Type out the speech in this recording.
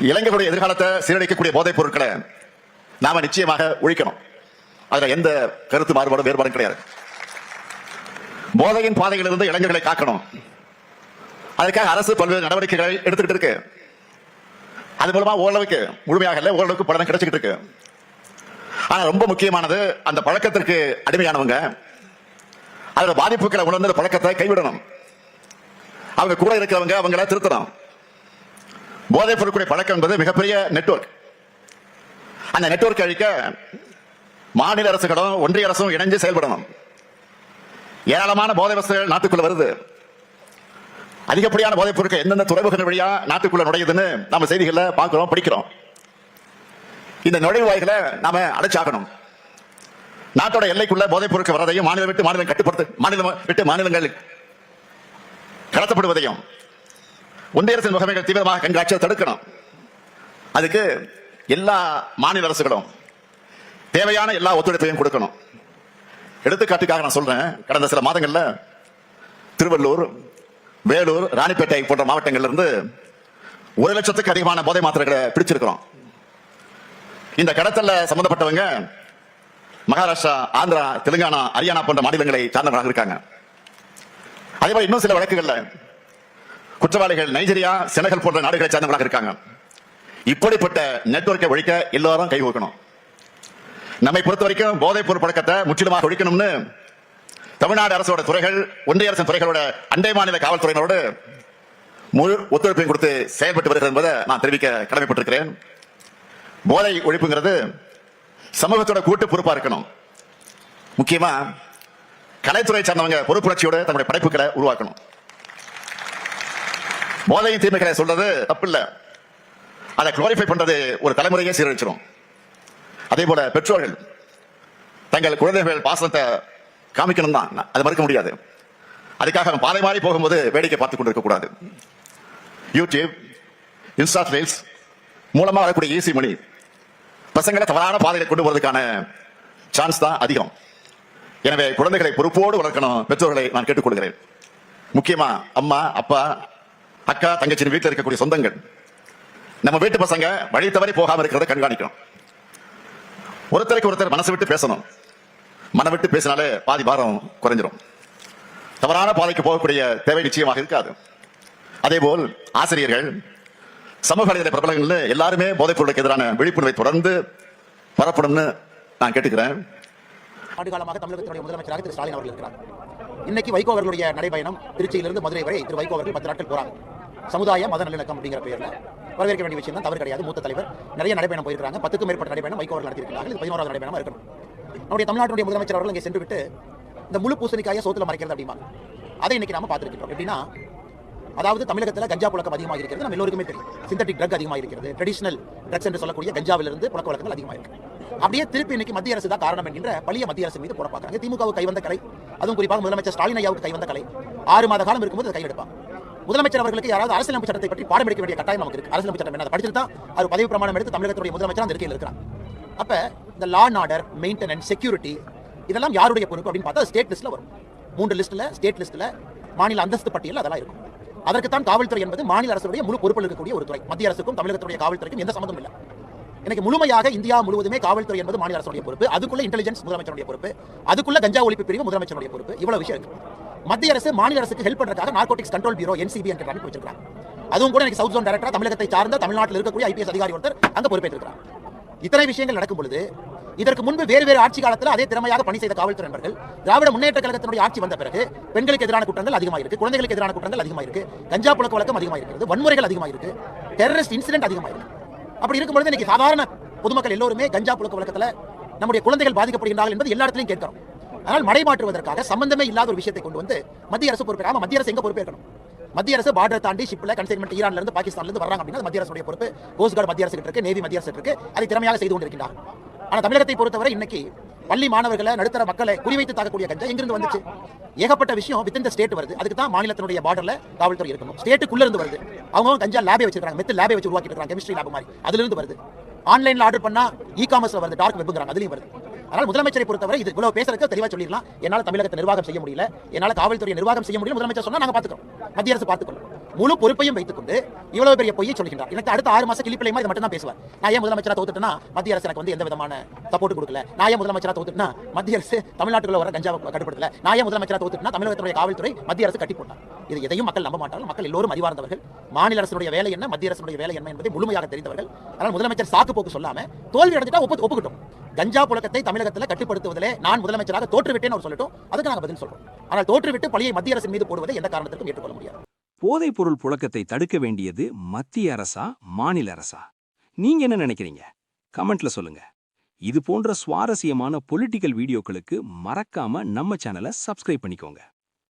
இளைஞர்களுடைய எதிர்காலத்தை சீரழிக்கக்கூடிய போதைப் பொருட்களை நாம நிச்சயமாக ஒழிக்கணும். அதுல எந்த கருத்து மாறுபாடும் வேறுபாடும் கிடையாது. போதையின் பாதையிலிருந்து இளைஞர்களை காக்கணும். அதுக்காக அரசு பல்வேறு நடவடிக்கைகளை எடுத்துக்கிட்டு இருக்கு. அது மூலமா ஓரளவுக்கு முழுமையாக இல்லை, ஓரளவுக்கு பலன் கிடைச்சிக்கிட்டு இருக்கு. ஆனா ரொம்ப முக்கியமானது, அந்த பழக்கத்திற்கு அடிமையானவங்க அதோட பாதிப்புகளை உணர்ந்த பழக்கத்தை கைவிடணும். அவங்க கூட இருக்கிறவங்க அவங்கள திருத்தணும். போதைப் பொருட்களுடைய பழக்கம் என்பது மிகப்பெரிய நெட்வொர்க். அந்த நெட்வொர்க் அழிக்க மாநில அரசுகளும் ஒன்றிய அரசும் இணைஞ்சு செயல்படணும். ஏராளமான போதை வஸ்துகள் நாட்டுக்குள்ள வருது. அதிகப்படியான போதைப் பொருட்கள் எந்தெந்த துறைமுகங்கள் வழியா நாட்டுக்குள்ள நுழையுதுன்னு நம்ம செய்திகள்ல பார்க்கிறோம், படிக்கிறோம். இந்த நுழைவாய்களை நாம அடைச்சாகணும். நாட்டோட எல்லைக்குள்ள போதைப் பொருட்கள் வரதையும் மாநிலம் விட்டு மாநிலம் கட்டுப்படுத்த மாநிலம் விட்டு மாநிலங்கள் கடத்தப்படுவதையும் ஒன்றிய அரசின் முகமைகள் தீவிரமாக கண்காட்சியை தடுக்கணும். அதுக்கு எல்லா மாநில அரசுகளும் தேவையான எல்லா ஒத்துழைப்பையும் கொடுக்கணும். எடுத்துக்காட்டுக்காக நான் சொல்றேன், கடந்த சில மாதங்கள்ல திருவள்ளூர், வேலூர், ராணிப்பேட்டை போன்ற மாவட்டங்கள்ல இருந்து 1 லட்சத்துக்கு அதிகமான போதை மாத்திரைகளை பிடிச்சிருக்கிறோம். இந்த கடத்தல்ல சம்பந்தப்பட்டவங்க மகாராஷ்டிரா, ஆந்திரா, தெலுங்கானா, ஹரியானா போன்ற மாநிலங்களை சார்ந்தவர்களாக இருக்காங்க. அதே போல இன்னும் சில வழக்குகள்ல குற்றவாளிகள் நைஜீரியா, செனகல் போன்ற நாடுகளை சார்ந்தவர்களாக இருக்காங்க. இப்படிப்பட்ட நெட்வொர்க்கை ஒழிக்க எல்லாரும் கை கோக்கணும். நம்மை பொறுத்த வரைக்கும் போதைப் பொருள் பழக்கத்தை முற்றிலுமாக ஒழிக்கணும்னு தமிழ்நாடு அரசோட துறைகள், ஒன்றிய அரசின் துறைகளோட அண்டை மாநில காவல்துறையினரோடு முழு ஒத்துழைப்பையும் கொடுத்து செயல்பட்டு வருகிறது என்பதை நான் தெரிவிக்க கடமைப்பட்டிருக்கிறேன். போதை ஒழிப்புங்கிறது சமூகத்தோட கூட்டு பொறுப்பா இருக்கணும். முக்கியமா கலைத்துறை சார்ந்தவங்க பொறுப்புணர்ச்சியோட தங்களுடைய படைப்புகளை உருவாக்கணும். போதையின் தீமைகளை சொல்றது தப்பு இல்ல, அதை குளோரிஃபை பண்றது ஒரு தலைமுறையே சீரழிச்சிடும். அதே போல பெற்றோர்கள் தங்கள் குழந்தைகள் பாசனத்தை காமிக்கணும் தான், அது மறுக்க முடியாது. அதுக்காக பாதை மாறி போகும்போது வேடிக்கை பார்த்துக் கொண்டிருக்க கூடாது. யூடியூப், இன்ஸ்டா ரீல்ஸ் மூலமா வரக்கூடிய ஈஸி மணி பசங்களை தவறான பாதையை கொண்டு போறதுக்கான சான்ஸ் தான் அதிகம். எனவே குழந்தைகளை பொறுப்போடு வளர்க்கணும் பெற்றோர்களை நான் கேட்டுக்கொள்கிறேன். முக்கியமா அம்மா, அப்பா, அக்கா, தங்கச்சி, வீட்டில் இருக்கக்கூடிய சொந்தங்கள் நம்ம வீட்டு பசங்க வழி தவறி போகாம இருக்கிறத கண்காணிக்கணும். ஒருத்தருக்கு ஒருத்தர் மனசு விட்டு பேசணும். மனம் விட்டு பேசினாலே பாதி பாரம் குறைஞ்சிடும். தவறான பாதைக்கு போகக்கூடிய தேவை நிச்சயமாக இருக்காது. அதேபோல் ஆசிரியர்கள், சமூக வலைதள பிரபலங்கள் எல்லாருமே போதைப் பொருளுக்கு எதிரான விழிப்புணர்வை தொடர்ந்து பரப்பணும்னு நான் கேட்டுக்கிறேன். ஆண்டு காலமாக தமிழகத்தினுடைய முதலமைச்சராக திரு ஸ்டாலின் அவர்கள் இருக்கிறார். இன்னைக்கு வைகோ அவர்களுடைய நடைபயணம் திருச்சியிலிருந்து மதுரை வரை திரு வைகோ அவர்கள் 10 நாட்கள் போறாங்க. சமுதாய மத நல்லிணக்கம் அப்படிங்கிற பெயர்ல வரவேற்க வேண்டிய விஷயம் தான், தவறு கிடையாது. மூத்த தலைவர் நிறைய நடைபயணம் போயிருக்காங்க. 10க்கும் மேற்பட்ட நடைபயணம் வைகோ அவர்கள் நடத்தியிருக்கிறார்கள். இது 11வது நடைபயணமா இருக்கணும். நம்முடைய தமிழ்நாட்டுடைய முதலமைச்சர் அவர்கள் இங்கே சென்று விட்டு இந்த முழு பூசணிக்காயை சோத்துல மறைக்கிறது அப்படிமா அதை இன்னைக்கு நாம பார்த்திருக்கிறோம். எப்படின்னா, அதாவது தமிழகத்தில் கஞ்சா புழக்கம் அதிகமாக இருக்கிறது, நம்ம எல்லோருக்குமே தெரியும். சிந்தட்டிக் ட்ரக் அதிகமாக இருக்கிறது, ட்ரெடிஷனல் ட்ரக்ஸ் என்று சொல்லக்கூடிய கஞ்சாவிலிருந்து புழக்க வழக்கங்கள் அதிகமாக இருக்கு. அப்படியே திருப்பி இன்னைக்கு மத்திய அரசு தான் காரணம் என்கின்ற பழைய மத்திய அரசு மீது போட பார்க்கறாங்க. திமுகவுக்கு கைவந்த கலை, அதுவும் குறிப்பாக முதலமைச்சர் ஸ்டாலின் ஐயாவுக்கு கைவந்த கலை. 6 மாத காலம் இருக்கும்போது கையில் எடுப்பாங்க. முதலமைச்சர் அவர்களுக்கு யாராவது அரசியலமைப்பு சட்டத்தை பற்றி பாடம் எடுக்க வேண்டிய கட்டாயம் நமக்கு இருக்கு. அரசியலமைப்பு சட்டம் என்ன படிச்சுட்டு தான் அவர் பதவி பிரமாணம் எடுத்து தமிழகத்துடைய முதலமைச்சர் அந்த இருக்கையில் இருக்கிறார். அப்ப இந்த law and order, maintenance, security இதெல்லாம் யாருடைய பொறுப்பு அப்படின்னு பார்த்தா ஸ்டேட் லிஸ்ட்ல வரும். 3 லிஸ்ட்ல, ஸ்டேட் லிஸ்ட்ல, மாநில அந்தஸ்து பட்டியல் அதெல்லாம் இருக்கும். அதற்குத்தான் காவல்துறை என்பது மாநில அரசுடைய முழு பொறுப்பில் இருக்கக்கூடிய ஒரு துறை. மத்திய அரசுக்கும் தமிழகத்துடைய காவல்துறைக்கும் எந்த சம்பந்தமும் இல்லை. எனக்கு முழுமையாக இந்தியா முழுவதுமே காவல்துறை என்பது மாநில அரசுடைய பொறுப்பு. அதுக்குள்ள இன்டெலிஜென்ஸ் முதலமைச்சருடைய பொறுப்பு, அதுக்குள்ள கஞ்சா ஒழிப்பு பிரிவு முதலமைச்சருடைய பொறுப்பு. இவ்வளவு விஷயம் இருக்கு. மத்திய அரசு மாநில அரசுக்கு ஹெல்ப் பண்றதுக்காக நார்கோட்டிக்ஸ் கண்ட்ரோல் பியூரோ NCB என்ற அமைப்பு வச்சிருக்காங்க. அதுவும் கூட எனக்கு சவுத் ஜோன் டைரக்டரா தமிழகத்தை சார்ந்த தமிழ்நாட்டில் இருக்கக்கூடிய IPS அதிகாரி ஒருத்தர் அங்க பொறுப்பேற்றிருக்கிறார். இத்தனை விஷயங்கள் நடக்கும் பொழுது இதற்கு முன்பு வேறு ஆட்சி காலத்தில் அதே திறமையாக பணி செய்த காவல்துறை நண்பர்கள் திராவிட முன்னேற்ற கழகத்தினுடைய ஆட்சி வந்த பிறகு பெண்களுக்கு எதிரான குற்றங்கள் அதிகமாக இருக்கு, குழந்தைகளுக்கு எதிரான குற்றங்கள் அதிகமாக இருக்கு, கஞ்சா புழக்க வழக்கம் அதிகமாக இருக்கிறது, வன்முறைகள் அதிகமாக இருக்கு, டெரரிஸ்ட் இன்சிடென்ட் அதிகமாக இருக்கு. அப்படி இருக்கும்பொழுது இன்னைக்கு சாதாரண பொதுமக்கள் எல்லோருமே கஞ்சா புழக்க வழக்கத்தில் நம்முடைய குழந்தைகள் பாதிக்கப்படுகிறார்கள் என்பது எல்லா இடத்திலையும் கேட்கிறோம். ஆனால் மடைமாற்றுவதற்காக சம்பந்தமே இல்லாத ஒரு விஷயத்தை கொண்டு வந்து மத்திய அரசு பொறுப்பேற்க. மத்திய அரசு எங்க பொறுப்பேற்கணும்? மத்திய அரசு பார்டர் தாண்டி ஷிப்ல கன்சைன்மெண்ட் ஈரான்ல இருந்து பாகிஸ்தான்ல இருந்து வராங்க அப்படின்னா மத்திய அரசுடைய பொறுப்பு. கோஸ்ட் கார்டு மத்திய அரசு இருக்கு, நேவி மத்திய அரசு இருக்கு, அதை திறமையாக செய்து கொண்டிருக்கிறார். ஆனா தமிழகத்தை பொறுத்தவரை இன்னைக்கு பள்ளி மாணவர்களை, நடுத்தர மக்களை குறிவைத்து தாக்கக்கூடிய கஞ்சா எங்கிருந்து வந்துச்சு? ஏகப்பட்ட விஷயம் வித் இந்த ஸ்டேட் வருது. அதுக்கு தான் மாநிலத்தினுடைய பார்டர்ல காவல்துறை இருக்கணும். ஸ்டேட்டுக்குள்ள இருந்து வருது. அவங்க கஞ்சா லேபே வச்சிருக்காங்க, மெத்தில் லேபே வச்சு உருவாக்கிட்டு இருக்காங்க, கெமிஸ்ட்ரி லேப் மாதிரி. அதுல இருந்து வருது. ஆன்லைன்ல ஆர்டர் பண்ணா இ-காமர்ஸ்ல வருது, டார்க் வெப்ங்கறாங்க, அதுலயும் வருது. ஆனால் முதலமைச்சரை பொறுத்தவரை இது இவ்வளவு பேசுறதுக்கு தெளிவா சொல்லிடலாம். என்னால தமிழகத்தை நிர்வாகம் செய்ய முடியல, என்னால காவல்துறை நிர்வாகம் செய்ய முடியல, முதலமைச்சர் சொன்னா நாங்க பாத்துக்கிறோம், மத்திய அரசு பார்த்துக்கொள்ளும். முழு பொறுப்பையும் வைத்துக் கொண்டு இவ்வளவு பெரிய பொய்யை சொல்கின்றார். எனக்கு அடுத்த 6 மாசம் கிளிப்பிள்ளைமா இது மட்டும் தான் பேசுவார். நான் ஏன் முதலமைச்சரா தோத்துட்டேன்னா மத்திய அரசு எனக்கு எந்த விதமான சப்போர்ட் கொடுக்கல. நான் ஏன் முதலமைச்சரா தோத்துட்டேன்னா மத்திய அரசு தமிழ்நாட்டுக்குள்ள வர கஞ்சாவை கட்டுப்படுத்தல. நான் ஏன் முதலமைச்சரா தோத்துட்டேன்னா தமிழகத்துடைய காவல்துறை மத்திய அரசு கட்டி போட்டார். இது எதையும் மக்கள் நம்ப மாட்டார்கள். மக்கள் எல்லோரும் அறிவார்ந்தவர்கள். மாநில அரசுடைய வேலை என்ன, மத்திய அரசுடைய வேலை என்ன என்பதை முழுமையாக தெரிந்தவர்கள். அதனால் முதலமைச்சர் சாக்கு போக்கு சொல்லாம தோல்வி அடைஞ்சிட்டா ஒப்புக்கிட்டோம். கஞ்சா புழக்கத்தை தமிழகத்தில் கட்டுப்படுத்துவதிலே நான் முதலமைச்சராக தோற்றுவிட்டேன் அவர் சொல்லட்டும், அதுக்கு நாங்கள் பதில் சொல்றோம். ஆனால் தோற்றுவிட்டு பழியை மத்திய அரசின் மீது போடுவதை எந்த காரணத்திற்கும் ஏற்றுக்கொள்ள முடியாது. போதைப்பொருள் புழக்கத்தை தடுக்க வேண்டியது மத்திய அரசா, மாநில அரசா? நீங்க என்ன நினைக்கிறீங்க? கமெண்ட்ல சொல்லுங்க. இது போன்ற சுவாரஸ்யமான பொலிட்டிக்கல் வீடியோக்களுக்கு மறக்காம நம்ம சேனலை சப்ஸ்கிரைப் பண்ணிக்கோங்க.